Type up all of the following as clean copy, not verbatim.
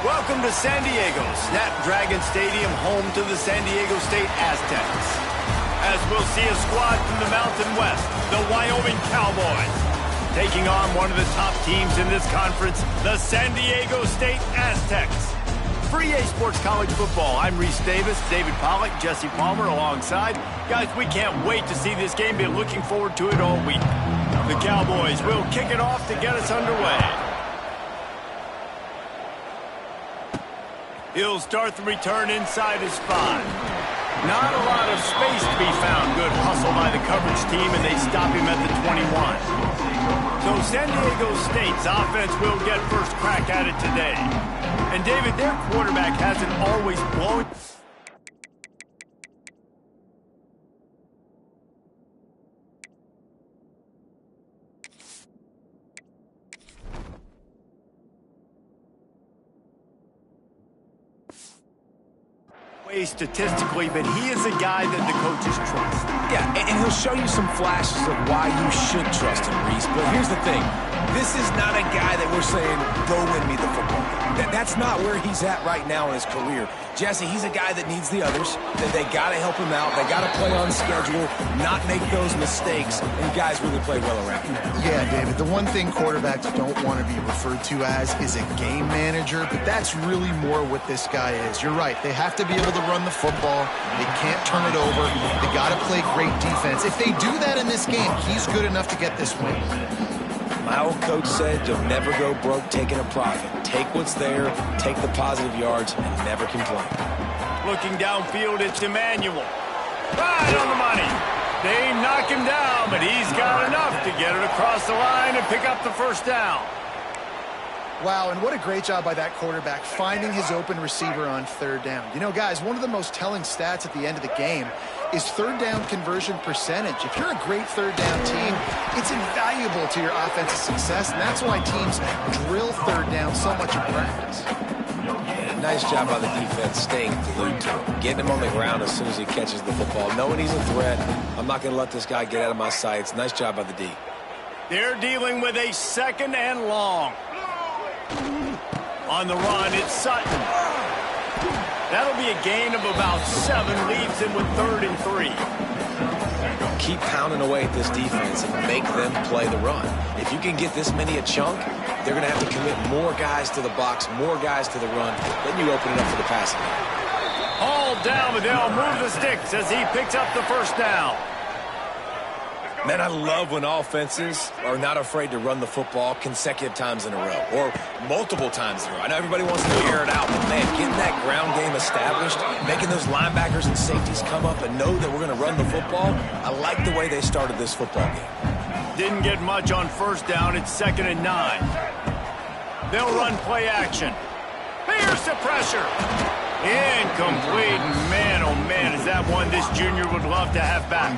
Welcome to San Diego, Snapdragon Stadium, home to the San Diego State Aztecs. As we'll see a squad from the Mountain West, the Wyoming Cowboys, taking on one of the top teams in this conference, the San Diego State Aztecs. For EA Sports College Football, I'm Reese Davis, David Pollack, Jesse Palmer alongside. Guys, we can't wait to see this game. Been looking forward to it all week. The Cowboys will kick it off to get us underway. He'll start the return inside his 5. Not a lot of space to be found. Good hustle by the coverage team, and they stop him at the 21. So San Diego State's offense will get first crack at it today. And David, their quarterback hasn't always blown. Statistically, but he is a guy that the coaches trust. Yeah, and he'll show you some flashes of why you should trust him, Reese. But here's the thing. This is not a guy that we're saying, go win me the football game. That's not where he's at right now in his career. Jesse, he's a guy that needs the others. That they got to help him out. They got to play on schedule, not make those mistakes, and guys really play well around him. Yeah, David, the one thing quarterbacks don't want to be referred to as is a game manager, but that's really more what this guy is. You're right. They have to be able to run the football. They can't turn it over. They got to play great defense. If they do that in this game, he's good enough to get this win. My old coach said you'll never go broke taking a profit. Take what's there, take the positive yards, and never complain. Looking downfield, it's Emmanuel. Right on the money. They knock him down, but he's got enough to get it across the line and pick up the first down. Wow, and what a great job by that quarterback finding his open receiver on third down. You know, guys, one of the most telling stats at the end of the game is third down conversion percentage. If you're a great third down team, it's invaluable to your offensive success, and that's why teams drill third down so much in practice. Yeah, nice job by the defense staying glued to him, getting him on the ground as soon as he catches the football, knowing he's a threat. I'm not going to let this guy get out of my sights. Nice job by the D. They're dealing with a 2nd and long. On the run, it's Sutton. That'll be a gain of about 7, leaves him with 3rd and 3. Keep pounding away at this defense and make them play the run. If you can get this many a chunk, they're going to have to commit more guys to the box, more guys to the run. Then you open it up for the passing game. All down, but they'll move the sticks as he picks up the first down. Man, I love when offenses are not afraid to run the football consecutive times in a row or multiple times in a row. I know everybody wants to air it out, but, man, getting that ground game established, making those linebackers and safeties come up and know that we're going to run the football, I like the way they started this football game. Didn't get much on first down. It's 2nd and 9. They'll run play action. Here's the pressure. Incomplete. Man, oh, man, is that one this junior would love to have back.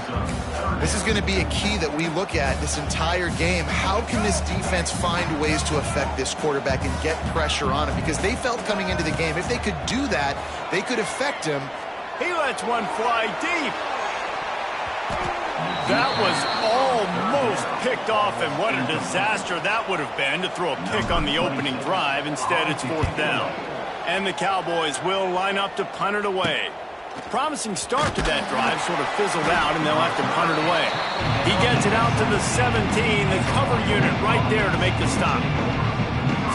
This is going to be a key that we look at this entire game. How can this defense find ways to affect this quarterback and get pressure on him? Because they felt coming into the game, if they could do that, they could affect him. He lets one fly deep. That was almost picked off, and what a disaster that would have been to throw a pick on the opening drive. Instead, it's 4th down. And the Cowboys will line up to punt it away. Promising start to that drive, sort of fizzled out, and they'll have to punt it away. He gets it out to the 17, the cover unit right there to make the stop.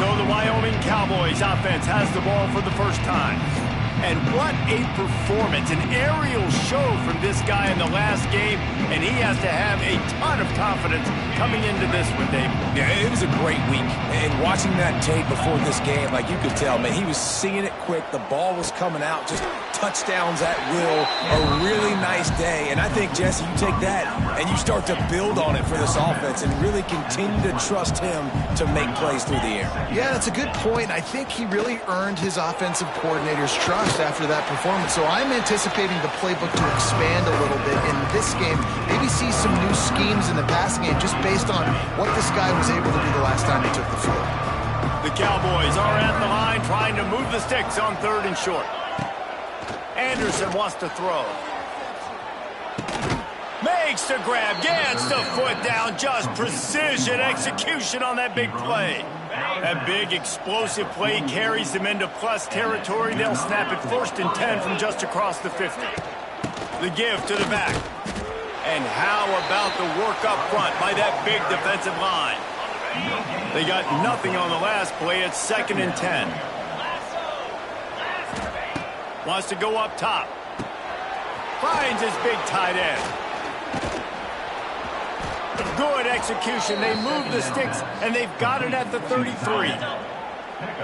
So the Wyoming Cowboys offense has the ball for the first time. And what a performance, an aerial show from this guy in the last game, and he has to have a ton of confidence coming into this one, Dave. Yeah, it was a great week. And watching that tape before this game, like you could tell, man, he was seeing it quick. The ball was coming out, just touchdowns at will. A really nice day. And I think, Jesse, you take that and you start to build on it for this offense and really continue to trust him to make plays through the air. Yeah, that's a good point. I think he really earned his offensive coordinator's trust after that performance. So I'm anticipating the playbook to expand a little bit in this game. Maybe see some new schemes in the passing game just based on what this guy was able to do the last time he took the field. The Cowboys are at the line trying to move the sticks on 3rd and short. Anderson wants to throw. Fakes the grab, gets the foot down, just precision execution on that big play. That big explosive play carries them into plus territory. They'll snap it 1st and 10 from just across the 50. The give to the back. And how about the work up front by that big defensive line? They got nothing on the last play. It's 2nd and 10. Wants to go up top. Finds his big tight end. Good execution. They move the sticks, and they've got it at the 33.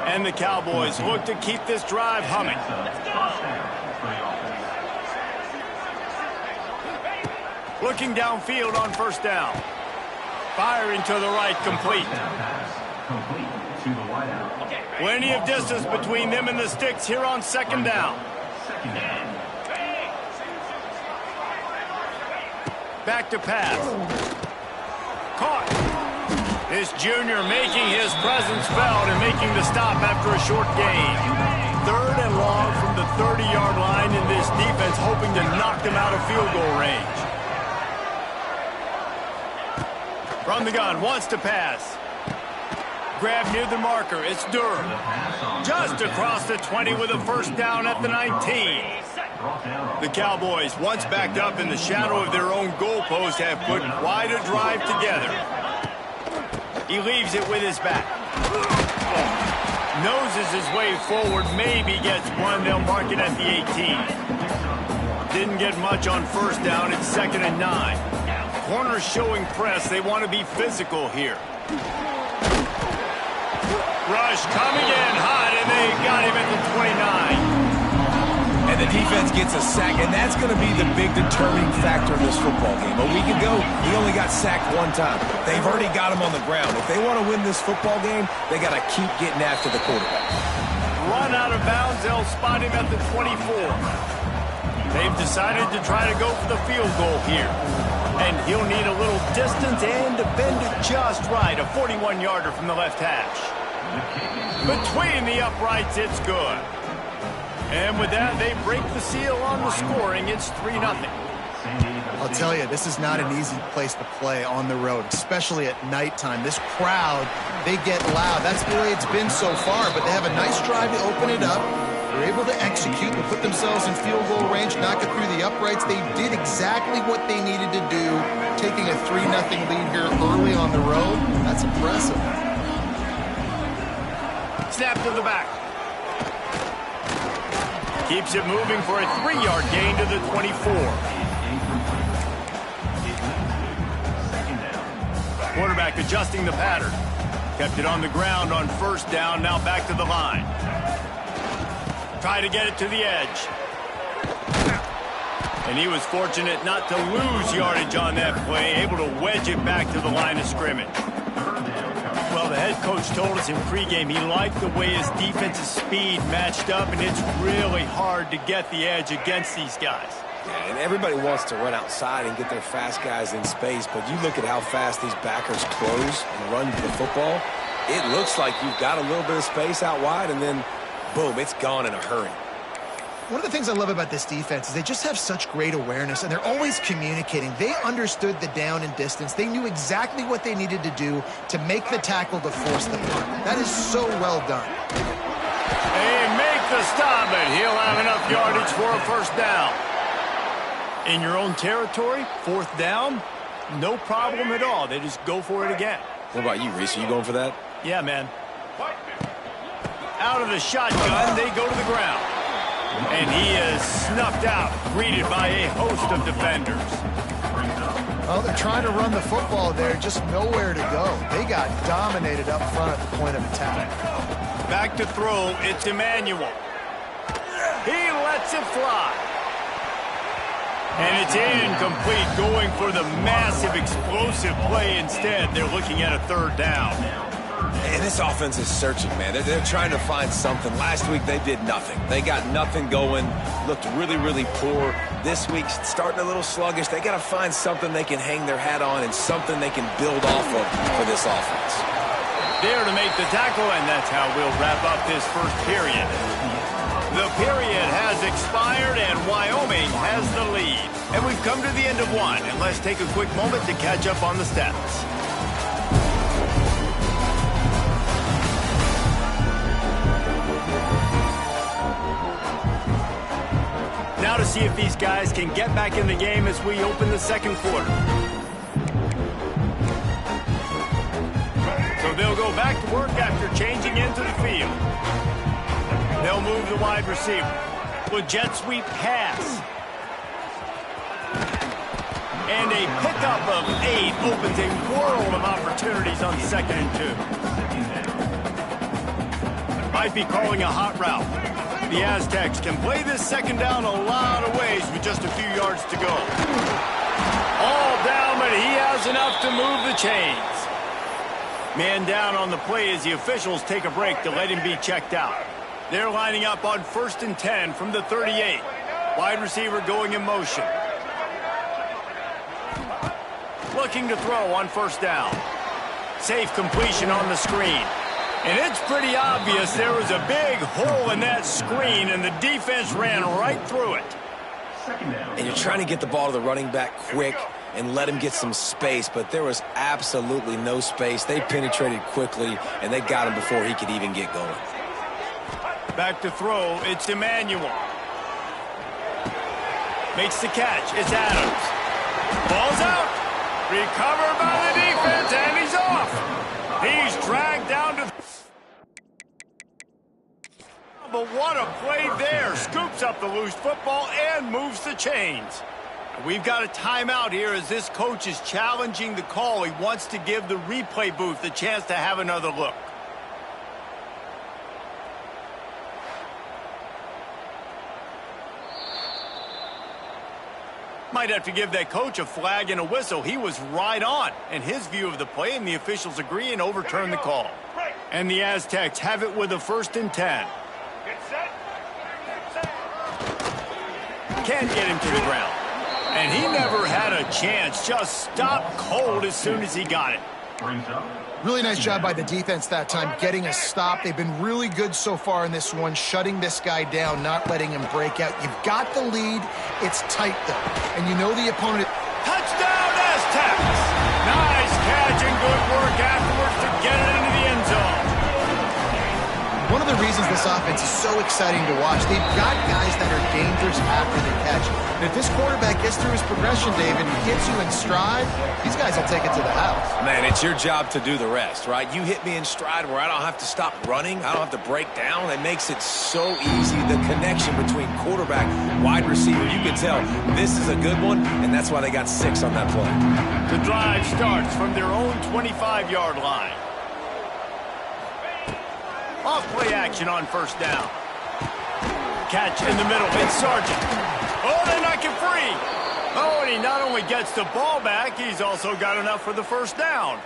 And the Cowboys look to keep this drive humming. Looking downfield on 1st down. Firing to the right, complete. Plenty of distance between them and the sticks here on 2nd down. Back to pass. Caught. This junior making his presence felt and making the stop after a short gain. 3rd and long from the 30-yard line, in this defense hoping to knock them out of field goal range. From the gun, wants to pass. Grab near the marker, it's Durham. Just across the 20 with a 1st down at the 19. The Cowboys, once backed up in the shadow of their own goalpost, have put quite a drive together. He leaves it with his back. Noses his way forward, maybe gets one. They'll mark it at the 18. Didn't get much on 1st down. It's 2nd and 9. Corners showing press. They want to be physical here. Rush coming in hot, and they got him at the 29. And the defense gets a sack, and that's going to be the big determining factor in this football game. A week ago, he only got sacked 1 time. They've already got him on the ground. If they want to win this football game, they got to keep getting after the quarterback. Run out of bounds, they'll spot him at the 24. They've decided to try to go for the field goal here. And he'll need a little distance and to bend it just right. A 41-yarder from the left hash. Between the uprights, it's good. And with that, they break the seal on the scoring. It's 3-0. I'll tell you, this is not an easy place to play on the road, especially at nighttime. This crowd, they get loud. That's the way it's been so far, but they have a nice drive to open it up. They're able to execute and put themselves in field goal range, knock it through the uprights. They did exactly what they needed to do, taking a 3-0 lead here early on the road. That's impressive. Snap to the back. Keeps it moving for a 3-yard gain to the 24. Quarterback adjusting the pattern. Kept it on the ground on 1st down, now back to the line. Try to get it to the edge. And he was fortunate not to lose yardage on that play, able to wedge it back to the line of scrimmage. Well, the head coach told us in pregame he liked the way his defensive speed matched up, and it's really hard to get the edge against these guys. Yeah, and everybody wants to run outside and get their fast guys in space, but you look at how fast these backers close and run to the football, it looks like you've got a little bit of space out wide, and then, boom, it's gone in a hurry. One of the things I love about this defense is they just have such great awareness, and they're always communicating. They understood the down and distance. They knew exactly what they needed to do to make the tackle to force the punt. That is so well done. They make the stop, and he'll have enough yardage for a 1st down. In your own territory, 4th down, no problem at all. They just go for it again. What about you, Reese? Are you going for that? Yeah, man. Out of the shotgun, they go to the ground. And he is snuffed out, greeted by a host of defenders. Well, they're trying to run the football there, just nowhere to go. They got dominated up front at the point of attack. Back to throw, it's Emmanuel. He lets it fly. And it's incomplete, going for the massive explosive play instead. They're looking at a 3rd down. And this offense is searching, man. They're trying to find something. Last week, they did nothing. They got nothing going, looked really, really poor. This week, starting a little sluggish. They got to find something they can hang their hat on and something they can build off of for this offense. There to make the tackle, and that's how we'll wrap up this 1st period. The period has expired, and Wyoming has the lead. And we've come to the end of one, and let's take a quick moment to catch up on the stats. Now to see if these guys can get back in the game as we open the second quarter. So they'll go back to work after changing into the field. They'll move the wide receiver. With jet sweep pass. And a pickup of 8 opens a world of opportunities on 2nd and 2. Might be calling a hot route. The Aztecs can play this second down a lot of ways with just a few yards to go. All down, but he has enough to move the chains. Man down on the play as the officials take a break to let him be checked out. They're lining up on 1st and 10 from the 38. Wide receiver going in motion. Looking to throw on 1st down. Safe completion on the screen. And it's pretty obvious there was a big hole in that screen, and the defense ran right through it. And you're trying to get the ball to the running back quick and let him get some space, but there was absolutely no space. They penetrated quickly, and they got him before he could even get going. Back to throw, it's Emmanuel. Makes the catch, it's Adams. Ball's out. Recovered by the defense, and he's off. He's dragged down to... But what a play there. Scoops up the loose football and moves the chains. We've got a timeout here as this coach is challenging the call. He wants to give the replay booth the chance to have another look. Might have to give that coach a flag and a whistle. He was right on in his view of the play, and the officials agree and overturn the call. And the Aztecs have it with a 1st and 10. Can't get him to the ground. And he never had a chance. Just stopped cold as soon as he got it. Really nice job by the defense that time, getting a stop. They've been really good so far in this one, shutting this guy down, not letting him break out. You've got the lead. It's tight, though. And you know the opponent... Touchdown, Aztecs! Nice catch and good work afterwards to get it into the end zone. One of the reasons this offense is so exciting to watch, they've got guys that are dangerous after the catch. And if this quarterback gets through his progression, David, and gets you in stride, these guys will take it to the house. Man, it's your job to do the rest, right? You hit me in stride where I don't have to stop running. I don't have to break down. It makes it so easy. The connection between quarterback, wide receiver, you can tell this is a good one, and that's why they got 6 on that play. The drive starts from their own 25-yard line. Off play action on 1st down. Catch in the middle. It's Sargent. Oh, they knock him free. Oh, and he not only gets the ball back, he's also got enough for the 1st down.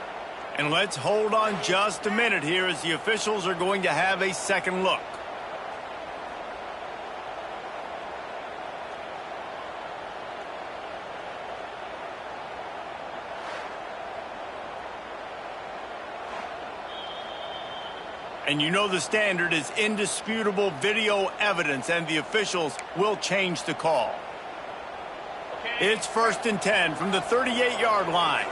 And let's hold on just a minute here as the officials are going to have a second look. And you know the standard is indisputable video evidence, and the officials will change the call. It's 1st and 10 from the 38-yard line.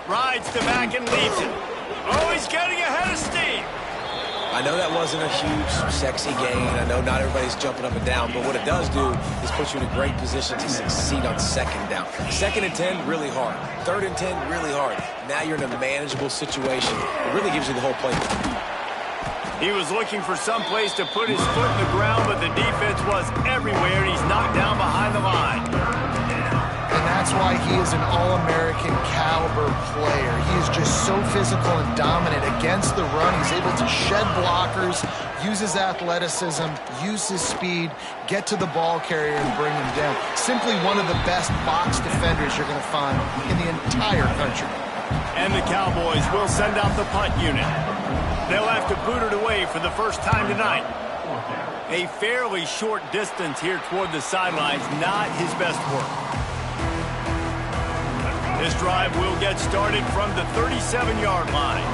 Rides the back and leaves it. Oh, he's getting ahead of steam. I know that wasn't a huge, sexy gain. I know not everybody's jumping up and down, but what it does do is put you in a great position to succeed on 2nd down. 2nd and 10, really hard. 3rd and 10, really hard. Now you're in a manageable situation. It really gives you the whole play. He was looking for some place to put his foot in the ground, but the defense was everywhere, and he's knocked down behind the line. And that's why he is an All-American caliber player. He is just so physical and dominant against the run. He's able to shed blockers, use his athleticism, use his speed, get to the ball carrier and bring him down. Simply one of the best box defenders you're going to find in the entire country. And the Cowboys will send out the punt unit. They'll have to boot it away for the first time tonight. A fairly short distance here toward the sidelines, not his best work. This drive will get started from the 37-yard line.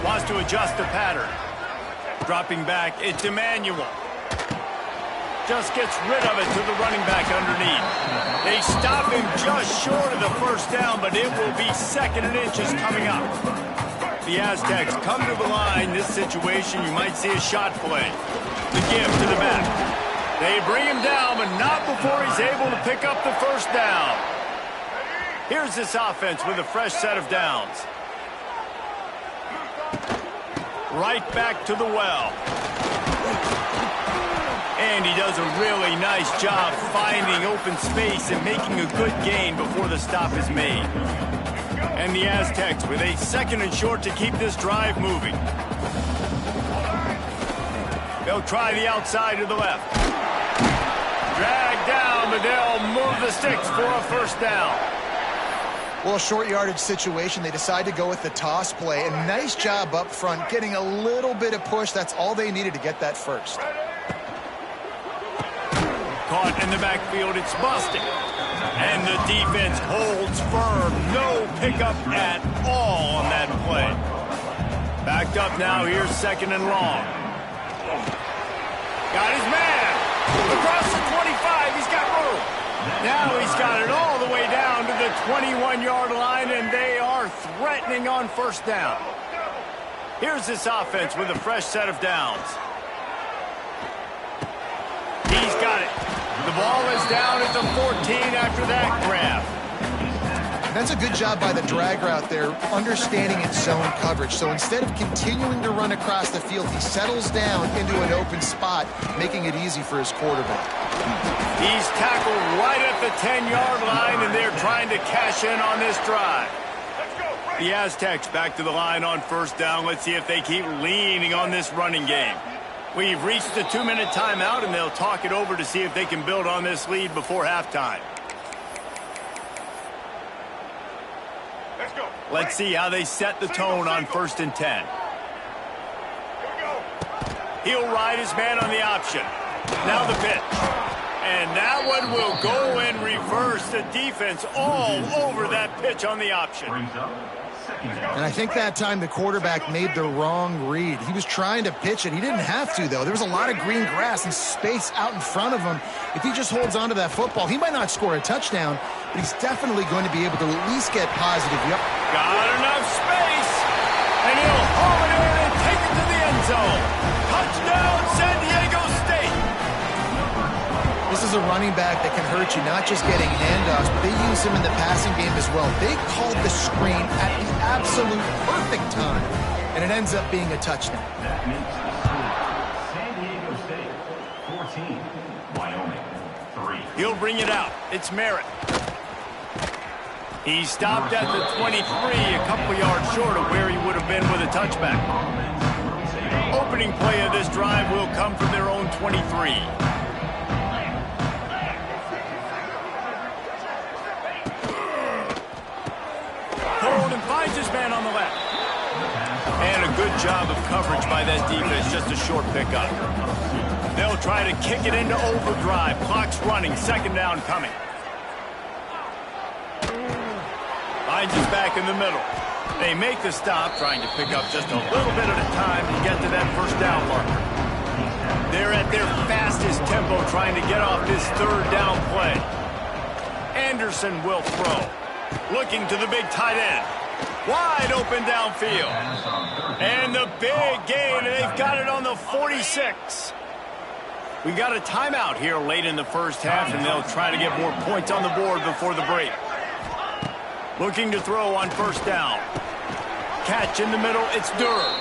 Wants to adjust the pattern. Dropping back, it's Emmanuel. Just gets rid of it to the running back underneath. They stop him just short of the first down, but it will be 2nd and inches coming up. The Aztecs come to the line. This situation, you might see a shot play. The give to the back. They bring him down, but not before he's able to pick up the first down. Here's this offense with a fresh set of downs. Right back to the well. And he does a really nice job finding open space and making a good gain before the stop is made. And the Aztecs with a 2nd and short to keep this drive moving. They'll try the outside to the left. Drag down, but they'll move the sticks for a first down. Well, a short yardage situation, they decide to go with the toss play. And nice job up front, getting a little bit of push. That's all they needed to get that first. Caught in the backfield, it's busted. And the defense holds firm. No pickup at all on that play. Backed up now, here's 2nd and long. Got his man. Across the 25, he's got room. Now he's got it all the way down to the 21-yard line, and they are threatening on first down. Here's this offense with a fresh set of downs. He's got it. The ball is down at the 14 after that grab. That's a good job by the drag route there, understanding its zone coverage. So instead of continuing to run across the field, he settles down into an open spot, making it easy for his quarterback. He's tackled right at the 10-yard line, and they're trying to cash in on this drive. The Aztecs back to the line on first down. Let's see if they keep leaning on this running game. We've reached the 2-minute timeout, and they'll talk it over to see if they can build on this lead before halftime. Let's see how they set the tone on 1st and 10. He'll ride his man on the option. Now the pitch. And that one will go in reverse. The defense all over that pitch on the option. And I think that time the quarterback made the wrong read. He was trying to pitch it. He didn't have to, though. There was a lot of green grass and space out in front of him. If he just holds on to that football, he might not score a touchdown, but he's definitely going to be able to at least get positive. Yep. Got enough space, and he'll haul it in and take it to the end zone. Touchdown, San Diego State. This is a running back that can hurt you, not just getting handoffs, but they use him in the passing game as well. They called the screen at the absolute perfect time, and it ends up being a touchdown. That makes San Diego State 14, Wyoming 3. He'll bring it out. It's Merritt. He stopped at the 23, a couple yards short of where he would have been with a touchback. Opening play of this drive will come from their own 23. Finds his man on the left. And a good job of coverage by that defense, just a short pickup. They'll try to kick it into overdrive. Clock's running, 2nd down coming. Finds his back in the middle. They make the stop, trying to pick up just a little bit at a time to get to that first down marker. They're at their fastest tempo trying to get off this 3rd down play. Anderson will throw. Looking to the big tight end. Wide open downfield. And the big gain, and they've got it on the 46. We got a timeout here late in the first half, and they'll try to get more points on the board before the break. Looking to throw on first down. Catch in the middle, it's Durham.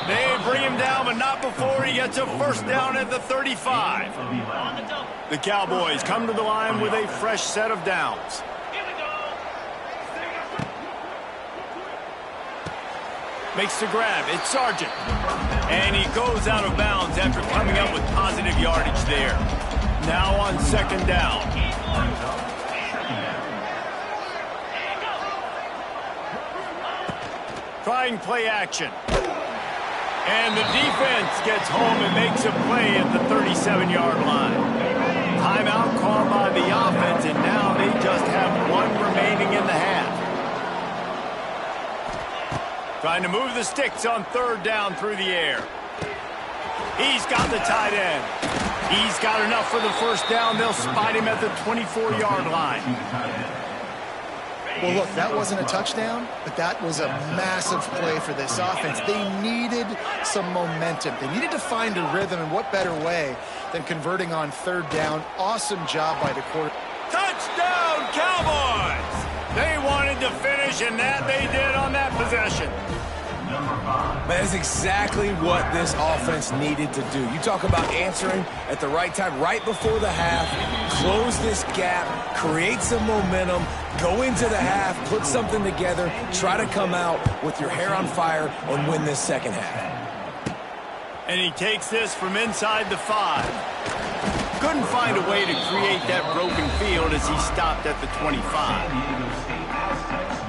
They bring him down, but not before he gets a first down at the 35. The Cowboys come to the line with a fresh set of downs. Makes the grab. It's Sargent. And he goes out of bounds after coming up with positive yardage there. Now on 2nd down. Trying play action. And the defense gets home and makes a play at the 37-yard line. Timeout called by the offense, and now they just have one remaining in the half. Trying to move the sticks on third down through the air. He's got the tight end. He's got enough for the first down. They'll spot him at the 24-yard line. Well, look, that wasn't a touchdown, but that was a massive play for this offense. They needed some momentum. They needed to find a rhythm, and what better way than converting on third down. Awesome job by the quarterback. Touchdown, Cowboys! They wanted to finish, and that they did on that possession. That is exactly what this offense needed to do. You talk about answering at the right time, right before the half, close this gap, create some momentum, go into the half, put something together, try to come out with your hair on fire and win this second half. And he takes this from inside the 5. Couldn't find a way to create that broken field as he stopped at the 25.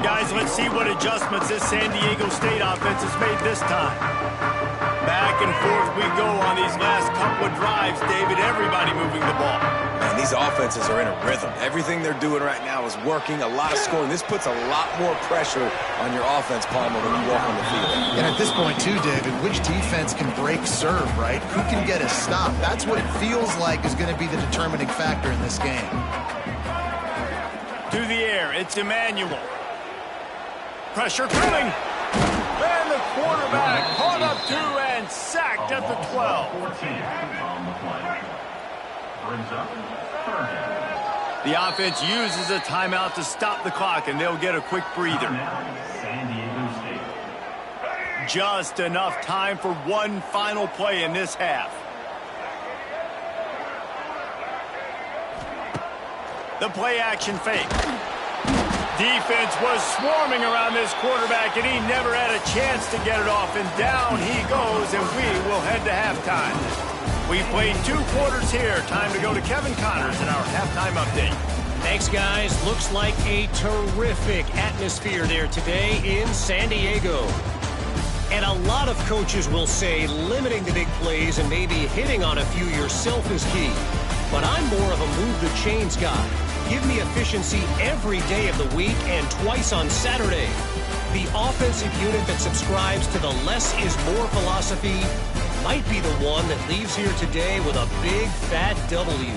Guys, let's see what adjustments this San Diego State offense has made this time. Back and forth we go on these last couple of drives, David. Everybody moving the ball. Man, these offenses are in a rhythm. Everything they're doing right now is working. A lot of scoring. This puts a lot more pressure on your offense, Palmer, when you walk on the field. And at this point, too, David, which defense can break serve, right? Who can get a stop? That's what it feels like is going to be the determining factor in this game. To the air, it's Emmanuel. Pressure coming. And the quarterback caught up to and sacked at the 12. The offense uses a timeout to stop the clock, and they'll get a quick breather. Just enough time for one final play in this half. The play action fake. Defense was swarming around this quarterback, and he never had a chance to get it off. And down he goes, and we will head to halftime. We played 2 quarters here. Time to go to Kevin Connors in our halftime update. Thanks, guys. Looks like a terrific atmosphere there today in San Diego. And a lot of coaches will say limiting the big plays and maybe hitting on a few yourself is key. But I'm more of a move the chains guy. Give me efficiency every day of the week and twice on Saturday. The offensive unit that subscribes to the less is more philosophy might be the one that leaves here today with a big fat W.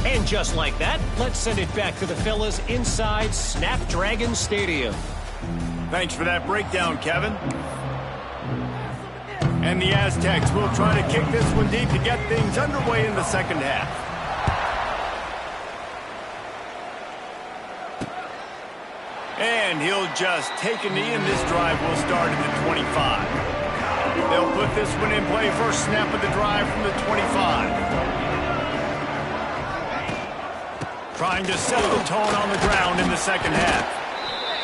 And just like that, let's send it back to the fellas inside Snapdragon Stadium. Thanks for that breakdown, Kevin. And the Aztecs will try to kick this one deep to get things underway in the second half. And he'll just take a knee, and this drive will start at the 25. They'll put this one in play. First snap of the drive from the 25. Trying to set the tone on the ground in the second half.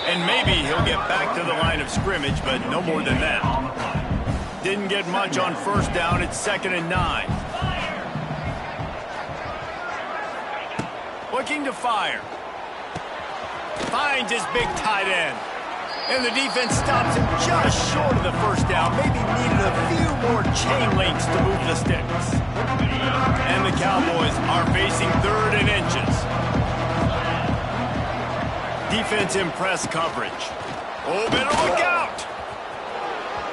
And maybe he'll get back to the line of scrimmage, but no more than that. Didn't get much on first down. It's 2nd and 9. Looking to fire. Finds his big tight end. And the defense stops him just short of the first down. Maybe needed a few more chain links to move the sticks. And the Cowboys are facing 3rd and inches. Defense in press coverage. Oh, better look out!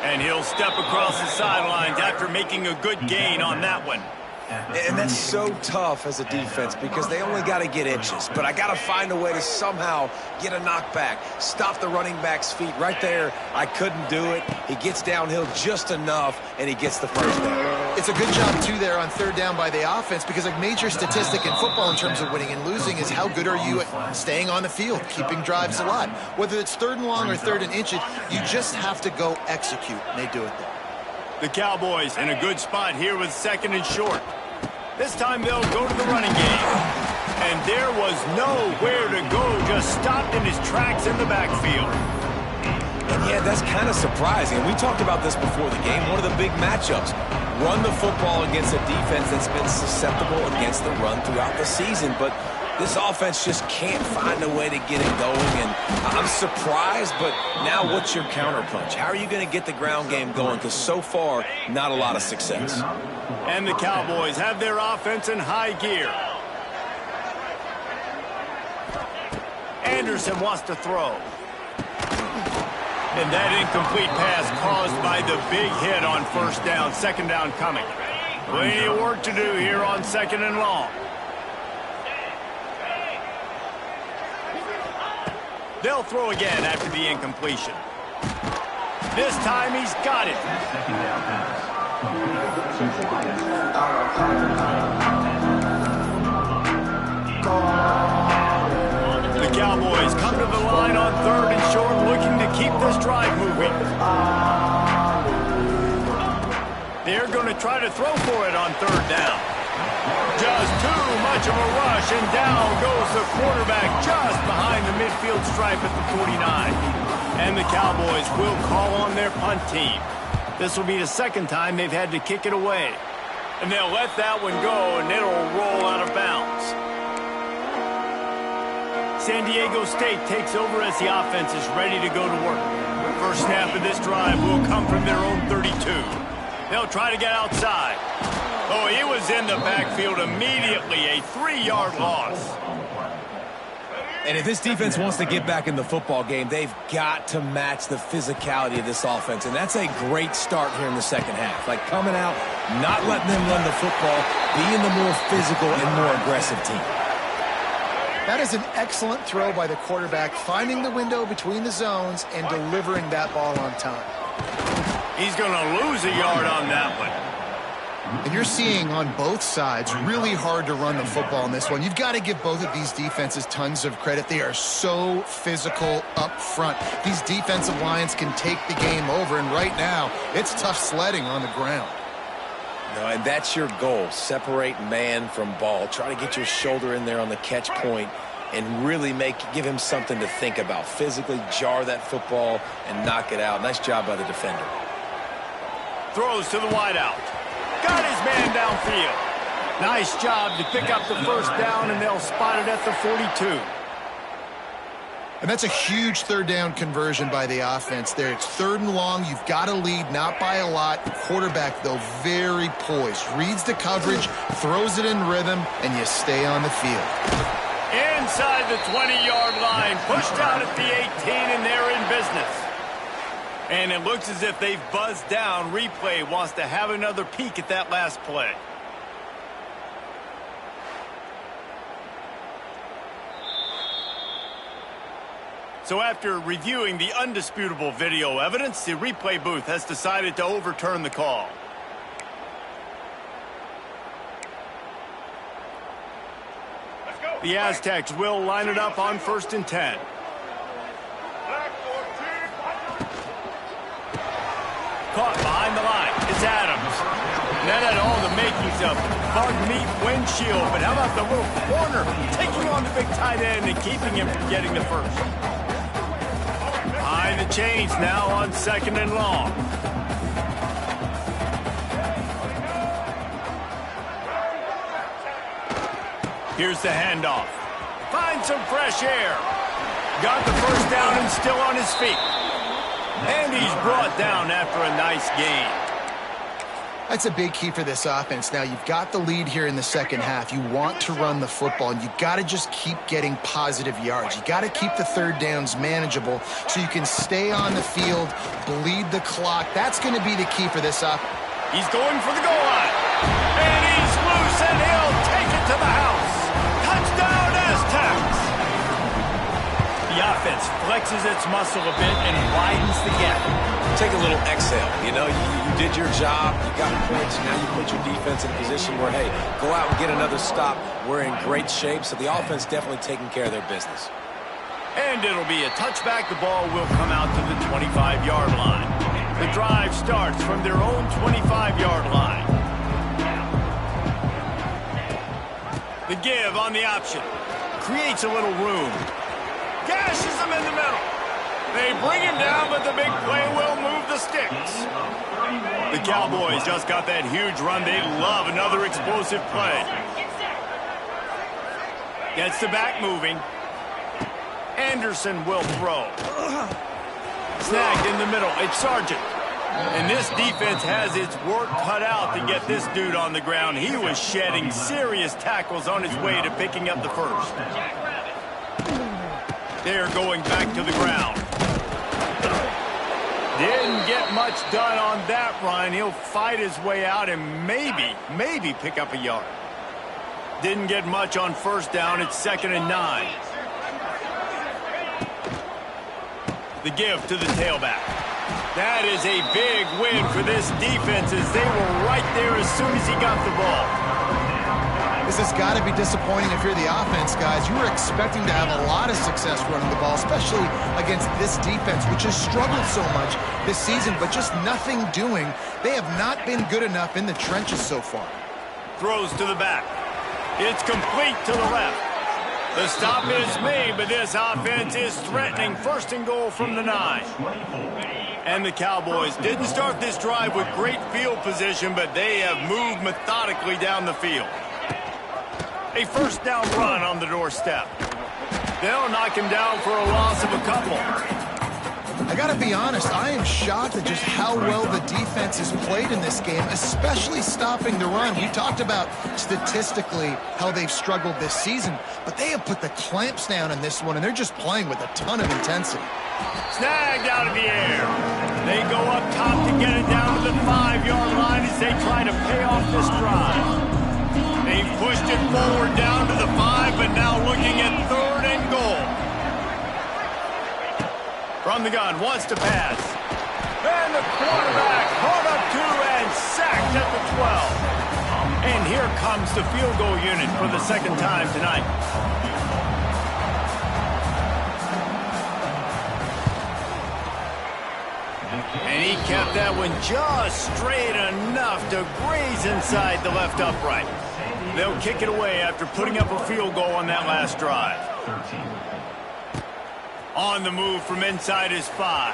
And he'll step across the sidelines after making a good gain on that one. And that's so tough as a defense because they only got to get inches. But I got to find a way to somehow get a knockback, stop the running back's feet. Right there, I couldn't do it. He gets downhill just enough, and he gets the first down. It's a good job, too, there on third down by the offense because a major statistic in football in terms of winning and losing is how good are you at staying on the field, keeping drives alive. Whether it's 3rd and long or 3rd and inches, you just have to go execute, and they do it there. The Cowboys in a good spot here with 2nd and short. This time they'll go to the running game. And there was nowhere to go, just stopped in his tracks in the backfield. And yeah, that's kind of surprising. We talked about this before the game. One of the big matchups. Run the football against a defense that's been susceptible against the run throughout the season. But this offense just can't find a way to get it going. And I'm surprised, but now what's your counterpunch? How are you going to get the ground game going? Because so far, not a lot of success. And the Cowboys have their offense in high gear. Anderson wants to throw. And that incomplete pass caused by the big hit on first down, second down coming. Plenty of work to do here on second and long. They'll throw again after the incompletion. This time he's got it. Second down pass. The Cowboys come to the line on third and short, looking to keep this drive moving. They're going to try to throw for it on third down. Just too much of a rush, and down goes the quarterback just behind the midfield stripe at the 49. And the Cowboys will call on their punt team. This will be the second time they've had to kick it away. And they'll let that one go, and it'll roll out of bounds. San Diego State takes over as the offense is ready to go to work. First snap of this drive will come from their own 32. They'll try to get outside. Oh, he was in the backfield immediately, a 3-yard loss. And if this defense wants to get back in the football game, they've got to match the physicality of this offense. And that's a great start here in the second half. Like coming out, not letting them run the football, being the more physical and more aggressive team. That is an excellent throw by the quarterback, finding the window between the zones and delivering that ball on time. He's going to lose a yard on that one. And you're seeing on both sides really hard to run the football in this one. You've got to give both of these defenses tons of credit. They are so physical up front. These defensive lines can take the game over, and right now it's tough sledding on the ground. No, and that's your goal. Separate man from ball. Try to get your shoulder in there on the catch point and really give him something to think about. Physically jar that football and knock it out. Nice job by the defender. Throws to the wideout. Got his man downfield. Nice job to pick up the first down, and they'll spot it at the 42. And that's a huge third down conversion by the offense there. It's third and long. You've got to lead, not by a lot. The quarterback, though, very poised. Reads the coverage, throws it in rhythm, and you stay on the field. Inside the 20-yard line, pushed out at the 18, and they're in business. And it looks as if they've buzzed down. Replay wants to have another peek at that last play. So after reviewing the undisputable video evidence, the replay booth has decided to overturn the call. The Aztecs will line it up on 1st and 10. Caught behind the line. It's Adams. And that had all the makings of bug meat windshield. But how about the little corner taking on the big tight end and keeping him from getting the first? Behind the chains now on 2nd and long. Here's the handoff. Finds some fresh air. Got the first down and still on his feet. And he's brought down after a nice gain. That's a big key for this offense. Now, you've got the lead here in the second half. You want to run the football, and you got to just keep getting positive yards. You got to keep the third downs manageable so you can stay on the field, bleed the clock. That's going to be the key for this offense. He's going for the goal line. And he's loose, and he'll take it to the house. Touchdown, Aztecs! The offense flexes its muscle a bit and widens the gap. Take a little exhale. You know, you did your job. You got points. Now you put your defense in a position where, hey, go out and get another stop. We're in great shape, so the offense definitely taking care of their business. And it'll be a touchback. The ball will come out to the 25-yard line. The drive starts from their own 25-yard line. The give on the option. Creates a little room. Gashes him in the middle. They bring him down, but the big play will move the sticks. The Cowboys just got that huge run. They love another explosive play. Gets the back moving. Anderson will throw. Snagged in the middle. It's Sargent. And this defense has its work cut out to get this dude on the ground. He was shedding serious tackles on his way to picking up the first. They're going back to the ground. Didn't get much done on that run. He'll fight his way out and maybe pick up a yard. Didn't get much on first down. It's 2nd and 9. The give to the tailback. That is a big win for this defense as they were right there as soon as he got the ball. This has got to be disappointing if you're the offense, guys. You were expecting to have a lot of success running the ball, especially against this defense, which has struggled so much this season, but just nothing doing. They have not been good enough in the trenches so far. Throws to the back. It's complete to the left. The stop is made, but this offense is threatening 1st and goal from the 9. And the Cowboys didn't start this drive with great field position, but they have moved methodically down the field. A 1st down run on the doorstep. They'll knock him down for a loss of a couple. I got to be honest, I am shocked at just how well the defense has played in this game, especially stopping the run. We talked about statistically how they've struggled this season, but they have put the clamps down in this one, and they're just playing with a ton of intensity. Snagged out of the air. They go up top to get it down to the 5-yard line as they try to pay off this drive. They've pushed it forward down to the 5, but now looking at 3rd and goal. From the gun, wants to pass. And the quarterback caught up to and sacked at the 12. And here comes the field goal unit for the 2nd time tonight. And he kept that one just straight enough to graze inside the left upright. They'll kick it away after putting up a field goal on that last drive. On the move from inside his 5.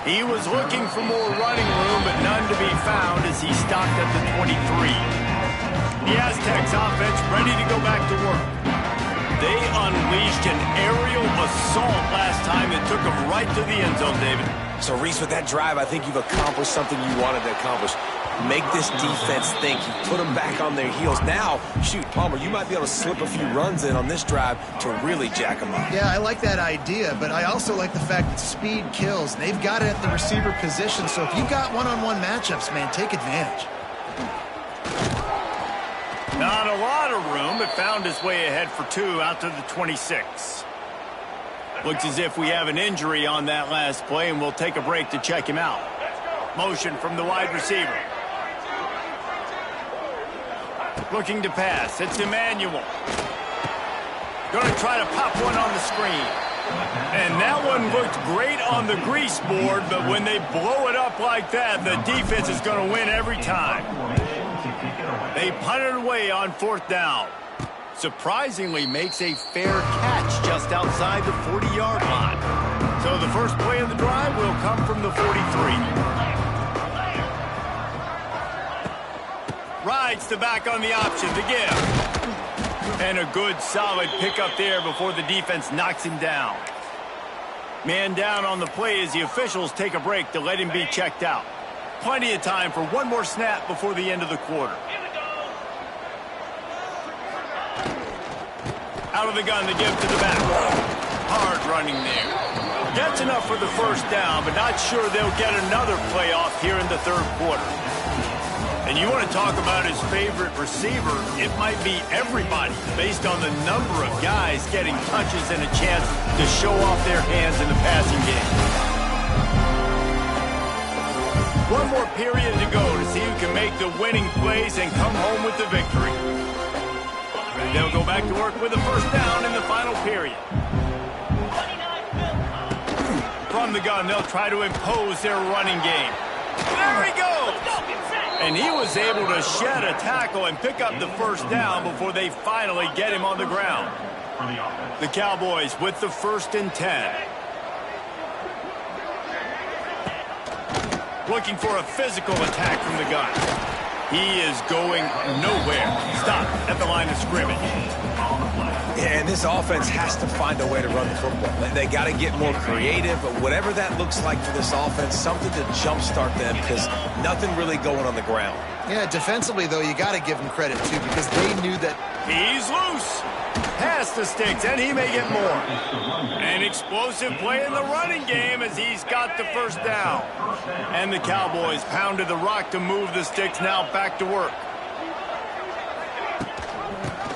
He was looking for more running room, but none to be found as he stopped at the 23. The Aztecs offense ready to go back to work. They unleashed an aerial assault last time that took them right to the end zone, David. So, Reese, with that drive, I think you've accomplished something you wanted to accomplish. Make this defense think. You put them back on their heels. Now, shoot, Palmer, you might be able to slip a few runs in on this drive to really jack them up. Yeah, I like that idea, but I also like the fact that speed kills. They've got it at the receiver position, so if you've got one-on-one matchups, man, take advantage. Not a lot of room, but found his way ahead for 2 out to the 26. Looks as if we have an injury on that last play, and we'll take a break to check him out. Motion from the wide receiver. Looking to pass. It's Emmanuel. Going to try to pop one on the screen. And that one looked great on the grease board, but when they blow it up like that, the defense is going to win every time. They punt it away on 4th down. Surprisingly makes a fair catch just outside the 40-yard line. So the first play of the drive will come from the 43. Rides the back on the option to give. And a good solid pickup there before the defense knocks him down. Man down on the play as the officials take a break to let him be checked out. Plenty of time for one more snap before the end of the quarter. Out of the gun, the give to the back. Hard running there. That's enough for the first down, but not sure they'll get another playoff here in the 3rd quarter. And you want to talk about his favorite receiver, it might be everybody based on the number of guys getting touches and a chance to show off their hands in the passing game. One more period to go to see who can make the winning plays and come home with the victory. They'll go back to work with a first down in the final period. From the gun, they'll try to impose their running game. There he goes! And he was able to shed a tackle and pick up the first down before they finally get him on the ground. The Cowboys with the 1st and 10. Looking for a physical attack from the gun. He is going nowhere. Stop at the line of scrimmage. Yeah, and this offense has to find a way to run the football. They got to get more creative, but whatever that looks like for this offense, something to jumpstart them because nothing really going on the ground. Yeah, defensively, though, you got to give them credit, too, because they knew that. He's loose. past the sticks, and he may get more. An explosive play in the running game as he's got the first down. And the Cowboys pounded the rock to move the sticks, now back to work.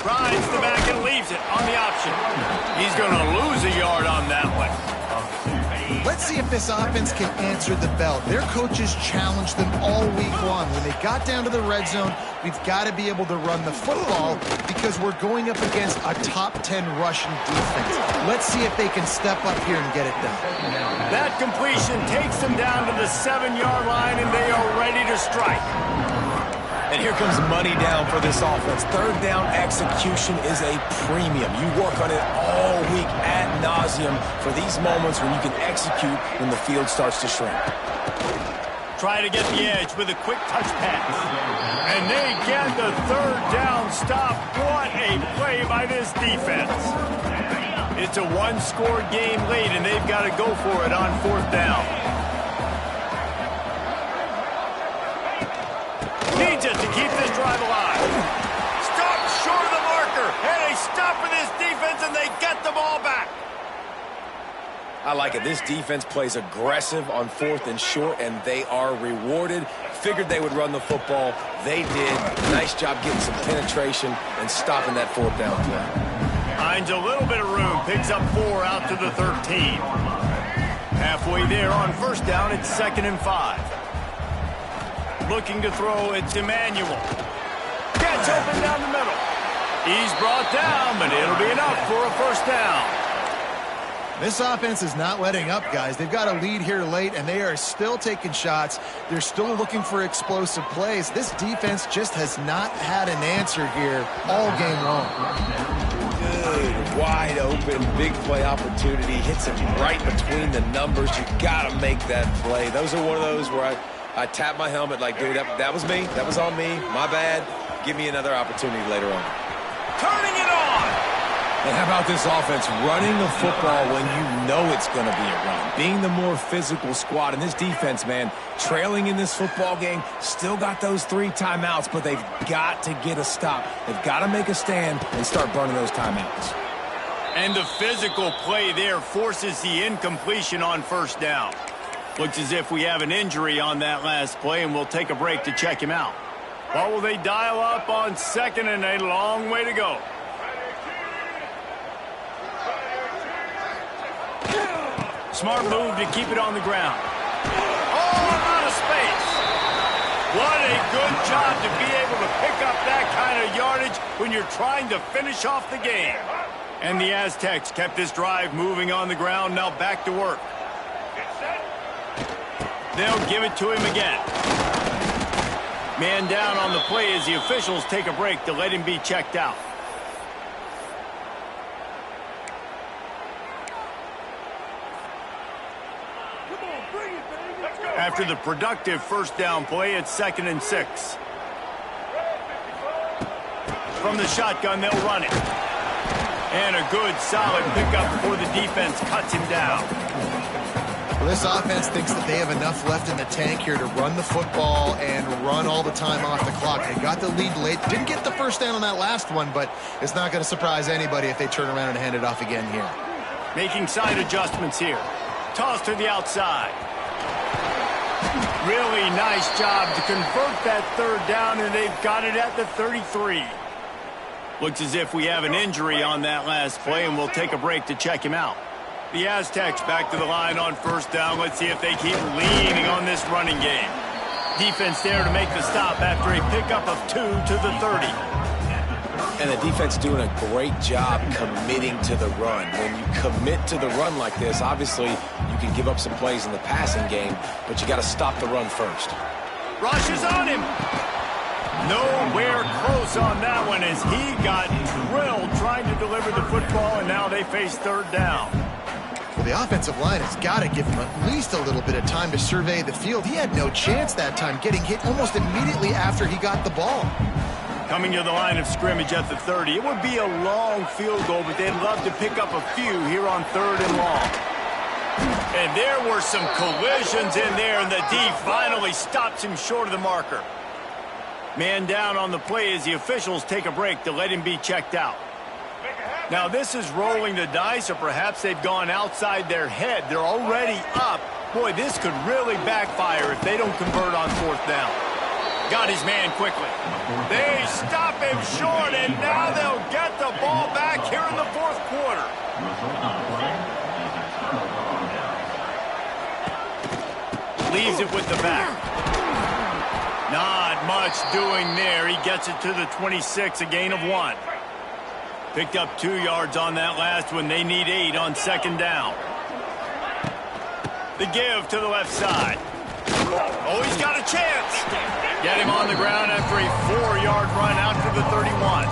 Rides the back and leaves it on the option. He's going to lose a yard on that one. Let's see if this offense can answer the bell. Their coaches challenged them all week long. When they got down to the red zone, we've got to be able to run the football because we're going up against a top 10 rushing defense. Let's see if they can step up here and get it done. That completion takes them down to the 7-yard line, and they are ready to strike. And here comes money down for this offense. Third down execution is a premium. You work on it all week ad nauseum for these moments when you can execute when the field starts to shrink. Try to get the edge with a quick touch pass. And they get the third down stop. What a play by this defense. It's a one-score game late, and they've got to go for it on fourth down. Needs it to keep this drive alive. Stop short of the marker. And they stop for this defense, and they get the ball back. I like it. This defense plays aggressive on fourth and short, and they are rewarded. Figured they would run the football. They did. Nice job getting some penetration and stopping that fourth down play. Finds a little bit of room. Picks up 4 out to the 13. Halfway there on first down, it's 2nd and 5. Looking to throw, it's Emmanuel. Gets open down the middle. He's brought down, but it'll be enough for a first down. This offense is not letting up, guys. They've got a lead here late, and they are still taking shots. They're still looking for explosive plays. This defense just has not had an answer here all game long. Good, wide open, big play opportunity. Hits him right between the numbers. You got to make that play. Those are one of those where I tap my helmet like, dude, that was me. That was on me. My bad. Give me another opportunity later on. Turning it on. And how about this offense running the football when you know it's going to be a run? Being the more physical squad. And this defense, man, trailing in this football game, still got those 3 timeouts, but they've got to get a stop. They've got to make a stand and start burning those timeouts. And the physical play there forces the incompletion on first down. Looks as if we have an injury on that last play, and we'll take a break to check him out. What will they dial up on 2nd and a long way to go? Smart move to keep it on the ground. Oh, out of space. What a good job to be able to pick up that kind of yardage when you're trying to finish off the game. And the Aztecs kept this drive moving on the ground, now back to work. They'll give it to him again. Man down on the play as the officials take a break to let him be checked out. After the productive first down play, it's 2nd and 6. From the shotgun, they'll run it. And a good, solid pickup before the defense cuts him down. Well, this offense thinks that they have enough left in the tank here to run the football and run all the time off the clock. They got the lead late. Didn't get the first down on that last one, but it's not going to surprise anybody if they turn around and hand it off again here. Making side adjustments here. Toss to the outside. Really nice job to convert that third down, and they've got it at the 33. Looks as if we have an injury on that last play, and we'll take a break to check him out. The Aztecs back to the line on first down. Let's see if they keep leaning on this running game. Defense there to make the stop after a pickup of 2 to the 30. And the defense doing a great job committing to the run. When you commit to the run like this, obviously you can give up some plays in the passing game, but you got to stop the run first. Rush is on him. Nowhere close on that one as he got drilled trying to deliver the football, and now they face third down. Well, the offensive line has got to give him at least a little bit of time to survey the field. He had no chance that time, getting hit almost immediately after he got the ball. Coming to the line of scrimmage at the 30. It would be a long field goal, but they'd love to pick up a few here on 3rd and long. And there were some collisions in there, and the D finally stops him short of the marker. Man down on the play as the officials take a break to let him be checked out. Now, this is rolling the dice, or perhaps they've gone outside their head. They're already up. Boy, this could really backfire if they don't convert on fourth down. Got his man quickly. They stop him short, and now they'll get the ball back here in the fourth quarter. Leaves it with the back. Not much doing there. He gets it to the 26, a gain of 1. Picked up 2 yards on that last one. They need 8 on second down. The give to the left side. Oh, he's got a chance. Get him on the ground after a 4-yard run out to the 31.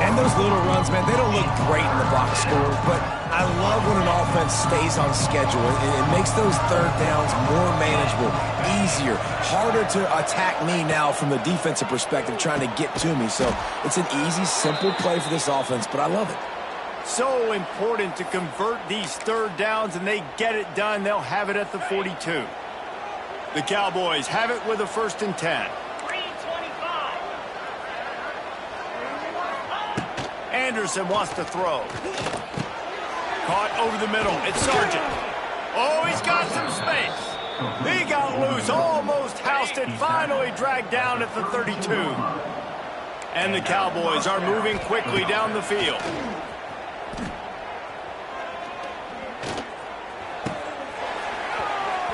And those little runs, man, they don't look great in the box score, but I love when an offense stays on schedule. It makes those third downs more manageable, easier, harder to attack me now from the defensive perspective trying to get to me. So it's an easy, simple play for this offense, but I love it. So important to convert these third downs, and they get it done. They'll have it at the 42. The Cowboys have it with a 1st and 10. Anderson wants to throw. Caught over the middle. It's Sargent. Oh, he's got some space. He got loose, almost housed it, finally dragged down at the 32. And the Cowboys are moving quickly down the field.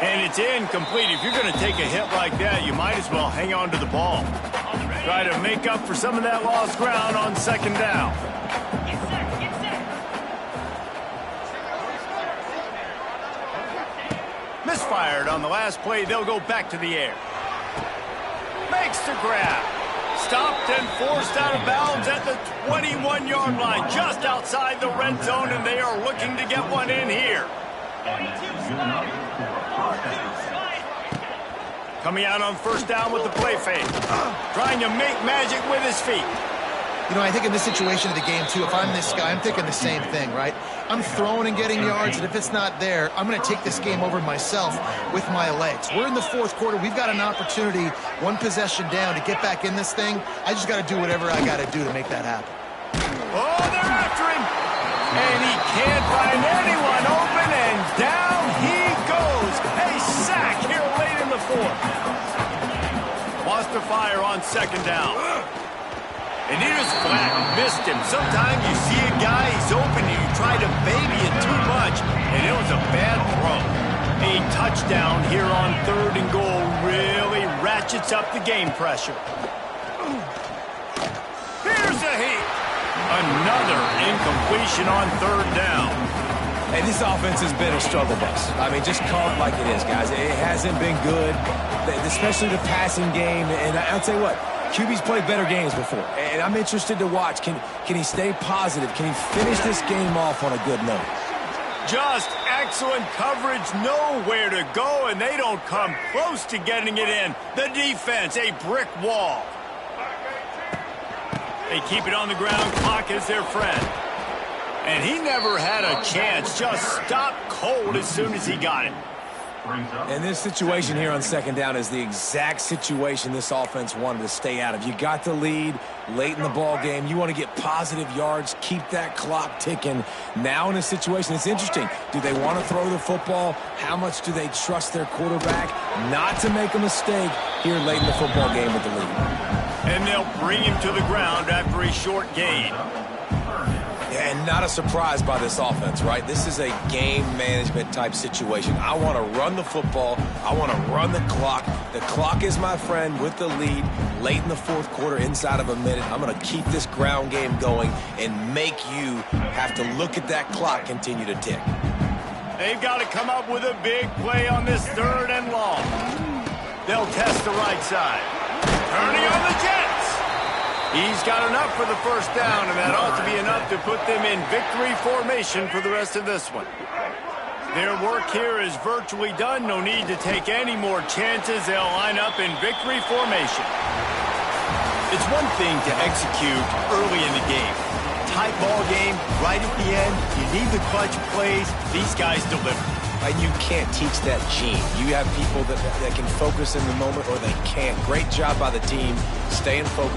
And it's incomplete. If you're going to take a hit like that, you might as well hang on to the ball. Try to make up for some of that lost ground on second down. Misfired on the last play. They'll go back to the air. Makes the grab. Stopped and forced out of bounds at the 21-yard line, just outside the red zone, and they are looking to get one in here. Coming out on first down with the play fake. Trying to make magic with his feet. You know, I think in this situation of the game, too, if I'm this guy, I'm thinking the same thing, right? I'm throwing and getting yards, and if it's not there, I'm going to take this game over myself with my legs. We're in the fourth quarter. We've got an opportunity, one possession down, to get back in this thing. I just got to do whatever I got to do to make that happen. Oh, they're after him. And he can't find anyone open, and down he goes. A sack here late in the fourth. Wants to fire on second down. And he just flat missed him. Sometimes you see a guy, he's open, and you try to baby it too much, and it was a bad throw. A touchdown here on 3rd and goal really ratchets up the game pressure. Here's a heat. Another incompletion on 3rd down. Hey, this offense has been a struggle bus. I mean, just call it like it is, guys. It hasn't been good, especially the passing game. And I'll tell you what, QB's played better games before, and I'm interested to watch. Can he stay positive? Can he finish this game off on a good note? Just excellent coverage, nowhere to go, and they don't come close to getting it in. The defense, a brick wall. They keep it on the ground. Clock is their friend. And he never had a chance. Just stopped cold as soon as he got it. And this situation here on second down is the exact situation this offense wanted to stay out of. You got the lead late in the ball game. You want to get positive yards, keep that clock ticking. Now in a situation, it's interesting. Do they want to throw the football? How much do they trust their quarterback not to make a mistake here late in the football game with the lead? And they'll bring him to the ground after a short gain. And not a surprise by this offense, right? This is a game management type situation. I want to run the football. I want to run the clock. The clock is my friend with the lead late in the fourth quarter, inside of a minute. I'm going to keep this ground game going and make you have to look at that clock continue to tick. They've got to come up with a big play on this 3rd and long. They'll test the right side. Turning on the Jets. He's got enough for the first down, and that ought to be enough to put them in victory formation for the rest of this one. Their work here is virtually done. No need to take any more chances. They'll line up in victory formation. It's one thing to execute early in the game. Tight ball game, right at the end. You need the clutch plays. These guys deliver. And you can't teach that gene. You have people that can focus in the moment or they can't. Great job by the team staying focused.